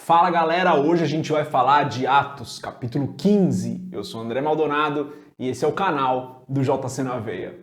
Fala galera, hoje a gente vai falar de Atos, capítulo 15. Eu sou André Maldonado e esse é o canal do JC na Veia.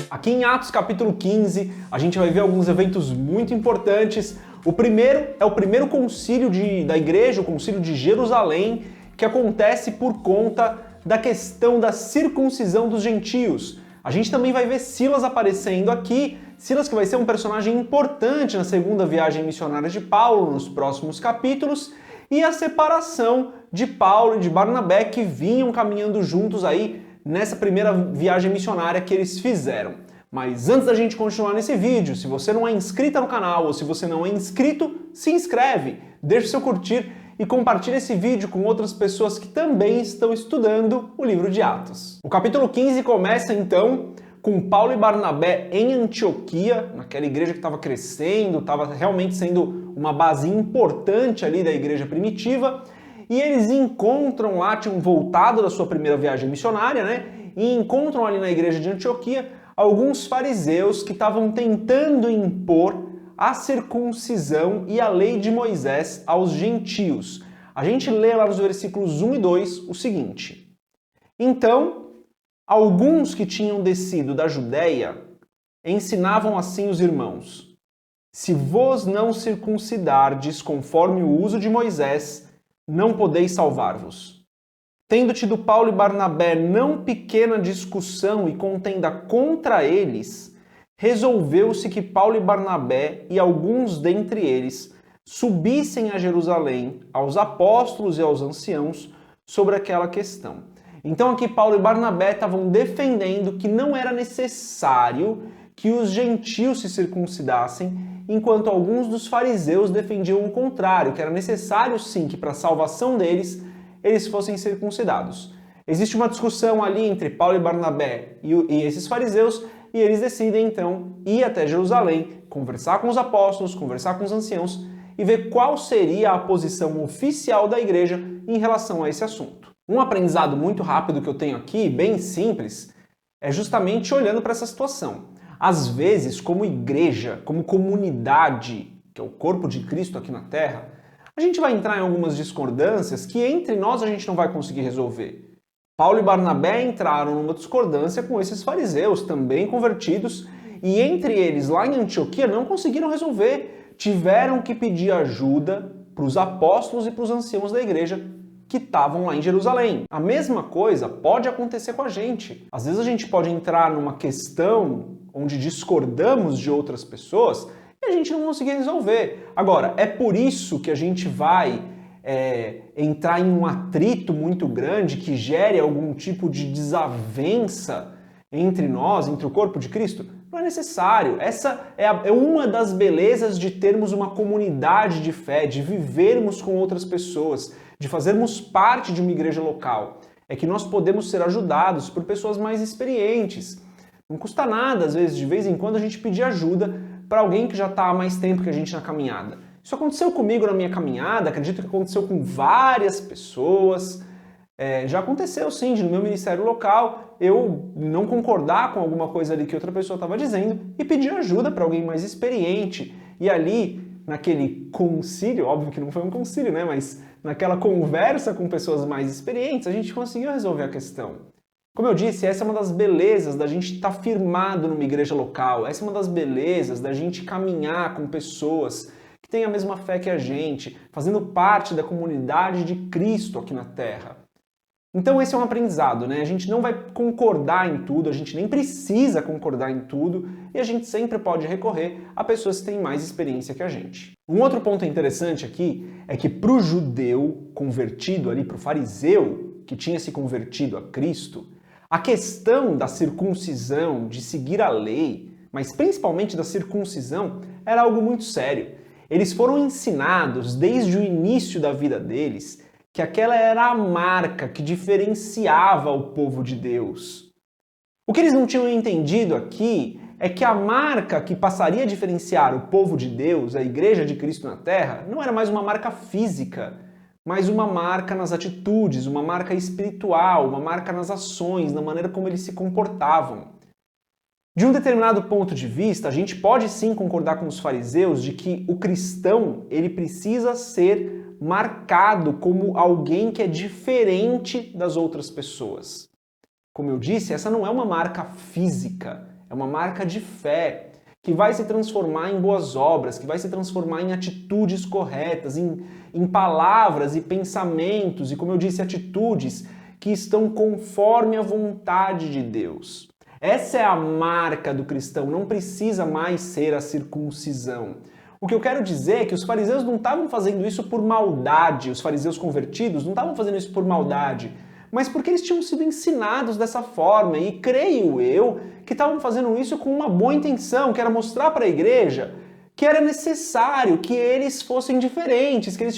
Aqui em Atos capítulo 15, a gente vai ver alguns eventos muito importantes. O primeiro é o primeiro concílio da igreja, o concílio de Jerusalém, que acontece por conta da questão da circuncisão dos gentios. A gente também vai ver Silas aparecendo aqui, Silas que vai ser um personagem importante na segunda viagem missionária de Paulo, nos próximos capítulos, e a separação de Paulo e de Barnabé, que vinham caminhando juntos aí nessa primeira viagem missionária que eles fizeram. Mas antes da gente continuar nesse vídeo, se você não é inscrito no canal ou se você não é inscrito, se inscreve, deixa o seu curtir e compartilhe esse vídeo com outras pessoas que também estão estudando o livro de Atos. O capítulo 15 começa então com Paulo e Barnabé em Antioquia, naquela igreja que estava crescendo, estava realmente sendo uma base importante ali da igreja primitiva, e eles encontram lá, tinham voltado da sua primeira viagem missionária, né? E encontram ali na igreja de Antioquia alguns fariseus que estavam tentando impor a circuncisão e a lei de Moisés aos gentios. A gente lê lá nos versículos 1 e 2 o seguinte: Então, alguns que tinham descido da Judéia ensinavam assim os irmãos: Se vos não circuncidardes conforme o uso de Moisés, não podeis salvar-vos. Tendo tido Paulo e Barnabé não pequena discussão e contenda contra eles, resolveu-se que Paulo e Barnabé e alguns dentre eles subissem a Jerusalém aos apóstolos e aos anciãos sobre aquela questão. Então aqui Paulo e Barnabé estavam defendendo que não era necessário que os gentios se circuncidassem, enquanto alguns dos fariseus defendiam o contrário, que era necessário sim que para a salvação deles eles fossem circuncidados. Existe uma discussão ali entre Paulo e Barnabé e esses fariseus, e eles decidem então ir até Jerusalém, conversar com os apóstolos, conversar com os anciãos e ver qual seria a posição oficial da igreja em relação a esse assunto. Um aprendizado muito rápido que eu tenho aqui, bem simples, é justamente olhando para essa situação. Às vezes, como igreja, como comunidade, que é o corpo de Cristo aqui na Terra, a gente vai entrar em algumas discordâncias que entre nós a gente não vai conseguir resolver. Paulo e Barnabé entraram numa discordância com esses fariseus, também convertidos, e entre eles, lá em Antioquia, não conseguiram resolver. Tiveram que pedir ajuda para os apóstolos e para os anciãos da igreja que estavam lá em Jerusalém. A mesma coisa pode acontecer com a gente. Às vezes a gente pode entrar numa questão onde discordamos de outras pessoas e a gente não conseguir resolver. Agora, é por isso que a gente vai entrar em um atrito muito grande que gere algum tipo de desavença entre nós, entre o corpo de Cristo? Não é necessário. Essa é uma das belezas de termos uma comunidade de fé, de vivermos com outras pessoas, de fazermos parte de uma igreja local. É que nós podemos ser ajudados por pessoas mais experientes. Não custa nada, às vezes, de vez em quando, a gente pedir ajuda para alguém que já está há mais tempo que a gente na caminhada. Isso aconteceu comigo na minha caminhada, acredito que aconteceu com várias pessoas. Já aconteceu sim, no meu ministério local, eu não concordar com alguma coisa ali que outra pessoa estava dizendo e pedir ajuda para alguém mais experiente. E ali, naquele concílio, óbvio que não foi um concílio, né? Mas naquela conversa com pessoas mais experientes, a gente conseguiu resolver a questão. Como eu disse, essa é uma das belezas da gente estar firmado numa igreja local, essa é uma das belezas da gente caminhar com pessoas que têm a mesma fé que a gente, fazendo parte da comunidade de Cristo aqui na Terra. Então esse é um aprendizado, né? A gente não vai concordar em tudo, a gente nem precisa concordar em tudo, e a gente sempre pode recorrer a pessoas que têm mais experiência que a gente. Um outro ponto interessante aqui é que para o judeu convertido ali, para o fariseu que tinha se convertido a Cristo, a questão da circuncisão, de seguir a lei, mas principalmente da circuncisão, era algo muito sério. Eles foram ensinados desde o início da vida deles que aquela era a marca que diferenciava o povo de Deus. O que eles não tinham entendido aqui é que a marca que passaria a diferenciar o povo de Deus, a Igreja de Cristo na Terra, não era mais uma marca física, mas uma marca nas atitudes, uma marca espiritual, uma marca nas ações, na maneira como eles se comportavam. De um determinado ponto de vista, a gente pode sim concordar com os fariseus de que o cristão, ele precisa ser marcado como alguém que é diferente das outras pessoas. Como eu disse, essa não é uma marca física, é uma marca de fé, que vai se transformar em boas obras, que vai se transformar em atitudes corretas, em palavras e pensamentos, e como eu disse, atitudes que estão conforme a vontade de Deus. Essa é a marca do cristão, não precisa mais ser a circuncisão. O que eu quero dizer é que os fariseus não estavam fazendo isso por maldade, os fariseus convertidos não estavam fazendo isso por maldade, mas porque eles tinham sido ensinados dessa forma, e creio eu que estavam fazendo isso com uma boa intenção, que era mostrar para a igreja que era necessário que eles fossem diferentes, que eles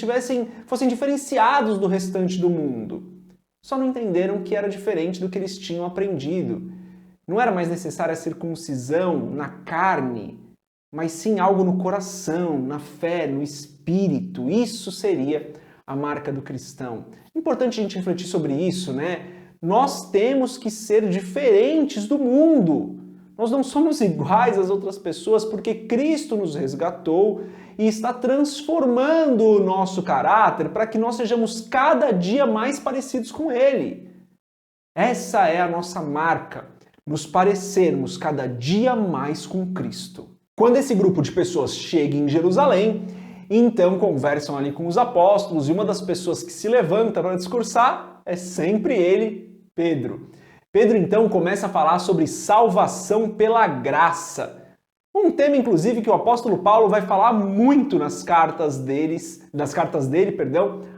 fossem diferenciados do restante do mundo. Só não entenderam que era diferente do que eles tinham aprendido. Não era mais necessária a circuncisão na carne, mas sim algo no coração, na fé, no espírito. Isso seria a marca do cristão. Importante a gente refletir sobre isso, né? Nós temos que ser diferentes do mundo. Nós não somos iguais às outras pessoas porque Cristo nos resgatou e está transformando o nosso caráter para que nós sejamos cada dia mais parecidos com Ele. Essa é a nossa marca, nos parecermos cada dia mais com Cristo. Quando esse grupo de pessoas chega em Jerusalém, então conversam ali com os apóstolos e uma das pessoas que se levanta para discursar é sempre ele, Pedro. Pedro então começa a falar sobre salvação pela graça. Um tema, inclusive, que o apóstolo Paulo vai falar muito nas cartas dele,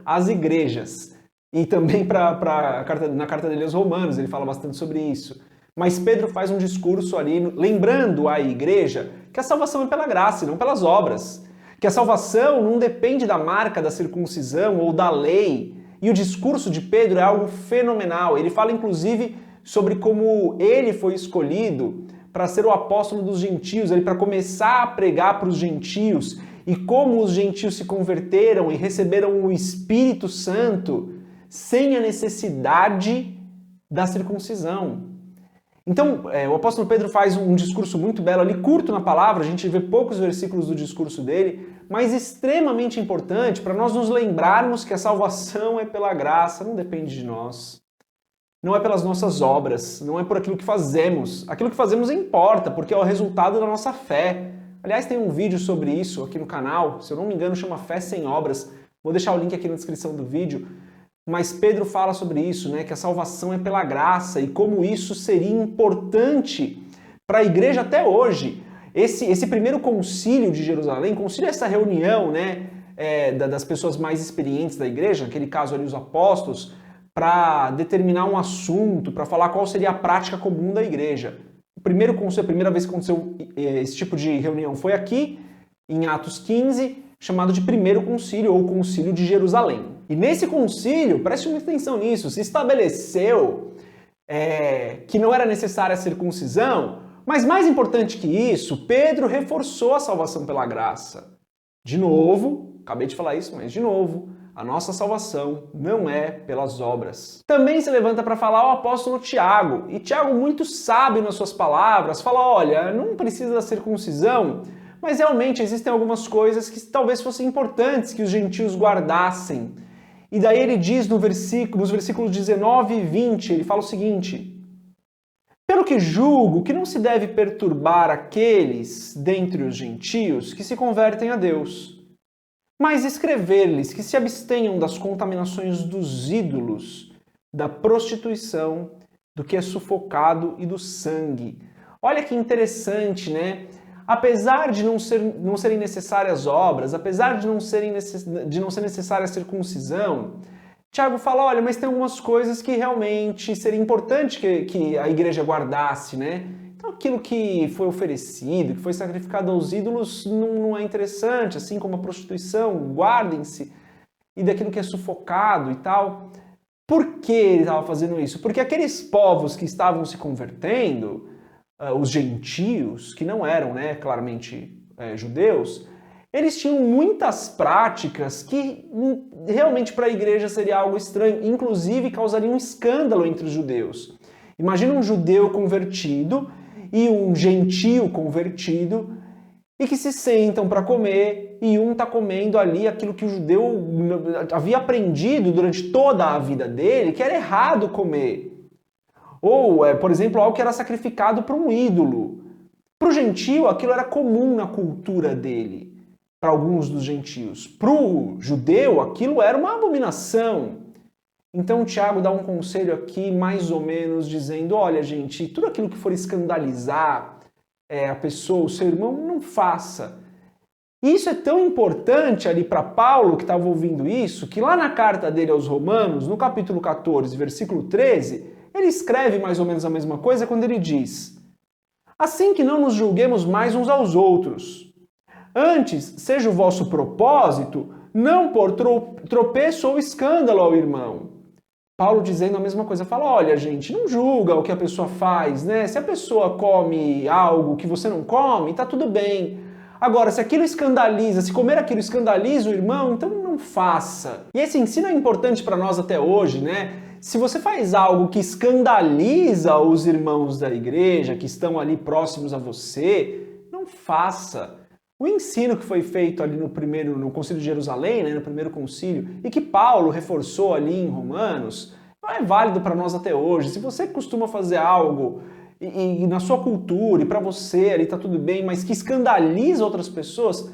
às igrejas. E também na carta dele aos Romanos, ele fala bastante sobre isso. Mas Pedro faz um discurso ali, lembrando à igreja que a salvação é pela graça e não pelas obras. Que a salvação não depende da marca da circuncisão ou da lei. E o discurso de Pedro é algo fenomenal. Ele fala, inclusive, sobre como ele foi escolhido para ser o apóstolo dos gentios, para começar a pregar para os gentios, e como os gentios se converteram e receberam o Espírito Santo sem a necessidade da circuncisão. Então, o apóstolo Pedro faz um discurso muito belo ali, curto na palavra, a gente vê poucos versículos do discurso dele, mas extremamente importante para nós nos lembrarmos que a salvação é pela graça, não depende de nós. Não é pelas nossas obras, não é por aquilo que fazemos. Aquilo que fazemos importa, porque é o resultado da nossa fé. Aliás, tem um vídeo sobre isso aqui no canal, se eu não me engano, chama Fé Sem Obras. Vou deixar o link aqui na descrição do vídeo. Mas Pedro fala sobre isso, né, que a salvação é pela graça e como isso seria importante para a igreja até hoje. Esse primeiro concílio de Jerusalém, concílio é essa reunião, né, das pessoas mais experientes da igreja, naquele caso ali os apóstolos, para determinar um assunto, para falar qual seria a prática comum da igreja. O primeiro concílio, a primeira vez que aconteceu esse tipo de reunião foi aqui, em Atos 15, chamado de Primeiro Concílio ou Concílio de Jerusalém. E nesse concílio, preste muita atenção nisso, se estabeleceu que não era necessária a circuncisão, mas mais importante que isso, Pedro reforçou a salvação pela graça. De novo, acabei de falar isso, mas de novo, a nossa salvação não é pelas obras. Também se levanta para falar o apóstolo Tiago, e Tiago, muito sábio nas suas palavras, fala, olha, não precisa da circuncisão, mas realmente existem algumas coisas que talvez fossem importantes que os gentios guardassem. E daí ele diz nos versículos 19 e 20, ele fala o seguinte: pelo que julgo que não se deve perturbar aqueles dentre os gentios que se convertem a Deus, mas escrever-lhes que se abstenham das contaminações dos ídolos, da prostituição, do que é sufocado e do sangue. Olha que interessante, né? Apesar de não serem necessárias obras, apesar de não ser necessária a circuncisão, Tiago fala, olha, mas tem algumas coisas que realmente seria importante que a igreja guardasse, né? Então aquilo que foi oferecido, que foi sacrificado aos ídolos não é interessante, assim como a prostituição, guardem-se, e daquilo que é sufocado e tal. Por que ele estava fazendo isso? Porque aqueles povos que estavam se convertendo, os gentios, que não eram, né, claramente judeus, eles tinham muitas práticas que realmente para a igreja seria algo estranho, inclusive causaria um escândalo entre os judeus. Imagina um judeu convertido e um gentio convertido, e que se sentam para comer, e um está comendo ali aquilo que o judeu havia aprendido durante toda a vida dele, que era errado comer. Ou, por exemplo, algo que era sacrificado para um ídolo. Para o gentio, aquilo era comum na cultura dele, para alguns dos gentios. Para o judeu, aquilo era uma abominação. Então, Tiago dá um conselho aqui, mais ou menos, dizendo, olha, gente, tudo aquilo que for escandalizar a pessoa, o seu irmão, não faça. E isso é tão importante ali para Paulo, que estava ouvindo isso, que lá na carta dele aos Romanos, no capítulo 14, versículo 13, ele escreve mais ou menos a mesma coisa quando ele diz: assim que não nos julguemos mais uns aos outros. Antes, seja o vosso propósito não por tropeço ou escândalo ao irmão. Paulo dizendo a mesma coisa, fala, olha gente, não julga o que a pessoa faz, né? Se a pessoa come algo que você não come, tá tudo bem. Agora, se aquilo escandaliza, se comer aquilo escandaliza o irmão, então não faça. E esse ensino é importante para nós até hoje, né? Se você faz algo que escandaliza os irmãos da igreja, que estão ali próximos a você, não faça. O ensino que foi feito ali no Concílio de Jerusalém, né, no primeiro concílio, e que Paulo reforçou ali em Romanos, não é válido para nós até hoje. Se você costuma fazer algo e na sua cultura e para você ali está tudo bem, mas que escandaliza outras pessoas,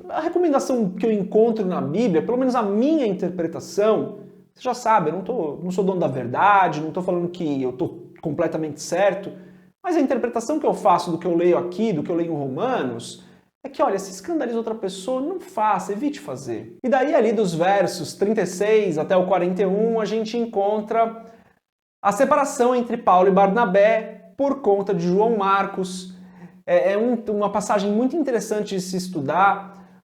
a recomendação que eu encontro na Bíblia, pelo menos a minha interpretação, você já sabe, eu não sou dono da verdade, não estou falando que eu estou completamente certo, mas a interpretação que eu faço do que eu leio aqui, do que eu leio em Romanos, é que, olha, se escandaliza outra pessoa, não faça, evite fazer. E daí ali dos versos 36 até o 41, a gente encontra a separação entre Paulo e Barnabé por conta de João Marcos. Uma passagem muito interessante de se estudar.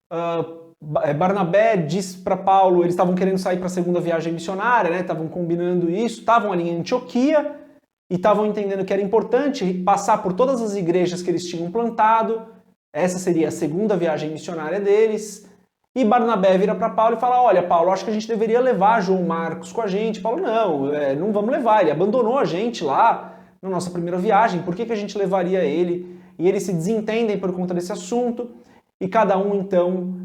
Barnabé diz para Paulo, eles estavam querendo sair para a segunda viagem missionária, né? Estavam combinando isso, estavam ali em Antioquia e estavam entendendo que era importante passar por todas as igrejas que eles tinham plantado. Essa seria a segunda viagem missionária deles. E Barnabé vira para Paulo e fala, olha, Paulo, acho que a gente deveria levar João Marcos com a gente. Paulo, não vamos levar, ele abandonou a gente lá na nossa primeira viagem, por que a gente levaria ele? E eles se desentendem por conta desse assunto, e cada um, então,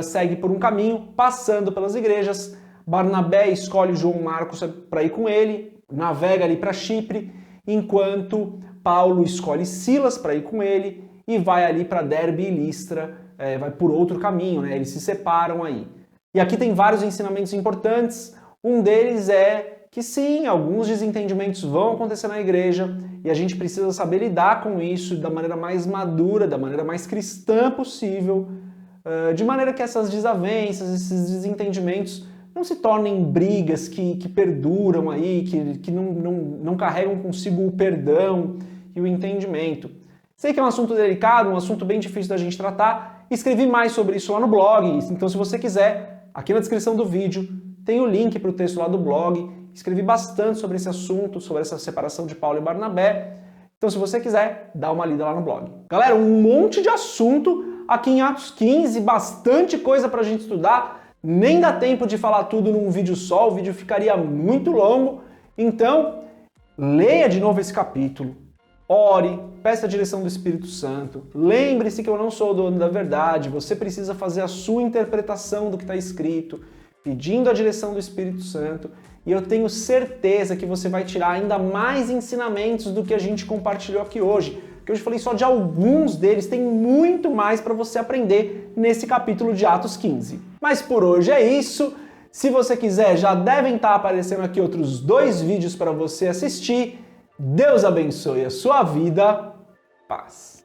segue por um caminho, passando pelas igrejas. Barnabé escolhe João Marcos para ir com ele, navega ali para Chipre, enquanto Paulo escolhe Silas para ir com ele, e vai ali para Derbe e Listra, vai por outro caminho, né? Eles se separam aí. E aqui tem vários ensinamentos importantes. Um deles é que sim, alguns desentendimentos vão acontecer na igreja e a gente precisa saber lidar com isso da maneira mais madura, da maneira mais cristã possível, de maneira que essas desavenças, esses desentendimentos não se tornem brigas que perduram aí, que não carregam consigo o perdão e o entendimento. Sei que é um assunto delicado, um assunto bem difícil da gente tratar. Escrevi mais sobre isso lá no blog, então se você quiser, aqui na descrição do vídeo tem o link para o texto lá do blog. Escrevi bastante sobre esse assunto, sobre essa separação de Paulo e Barnabé. Então se você quiser, dá uma lida lá no blog. Galera, um monte de assunto aqui em Atos 15, bastante coisa para a gente estudar. Nem dá tempo de falar tudo num vídeo só, o vídeo ficaria muito longo. Então, leia de novo esse capítulo. Ore, peça a direção do Espírito Santo. Lembre-se que eu não sou o dono da verdade. Você precisa fazer a sua interpretação do que está escrito, pedindo a direção do Espírito Santo. E eu tenho certeza que você vai tirar ainda mais ensinamentos do que a gente compartilhou aqui hoje. Porque hoje eu falei só de alguns deles, tem muito mais para você aprender nesse capítulo de Atos 15. Mas por hoje é isso. Se você quiser, já devem estar aparecendo aqui outros 2 vídeos para você assistir. Deus abençoe a sua vida. Paz.